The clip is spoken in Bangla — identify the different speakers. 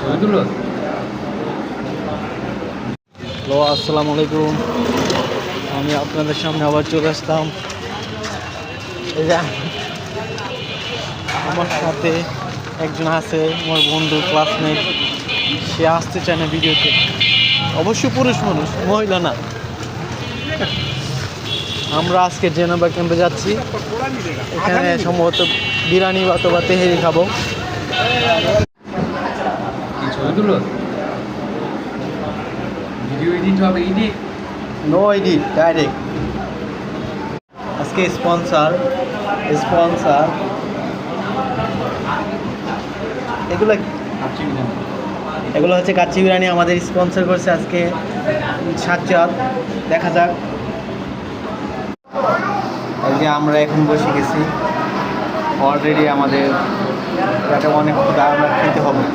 Speaker 1: হ্যালো, আসসালামু আলাইকুম। আমি আপনাদের সামনে আবার চলে আসলাম। এই যে আমার সাথে একজন আছে, আমার বন্ধু, ক্লাসমেট। সে আসতে চায় না ভিডিওতে। অবশ্যই পুরুষ মানুষ, মহিলা না। আমরা আজকে জেনেভা ক্যাম্পে যাচ্ছি। এখানে সম্ভবত বিরিয়ানি অথবা তেহেরি খাবো।
Speaker 2: ভিডিও এডিট হবে, এডিট
Speaker 1: নো এডিট, ডাইরেক্ট। আজকে স্পন্সর এগুলো এগুলো হচ্ছে কাচ্চি বিরিয়ানি। আমাদের স্পন্সর করছে আজকে সাজ্জাদ। দেখা যাক। এই যে আমরা এখন বসে গেছি, অলরেডি আমাদের এটা অনেক ক্ষুধা, আমরা খেতে হবে।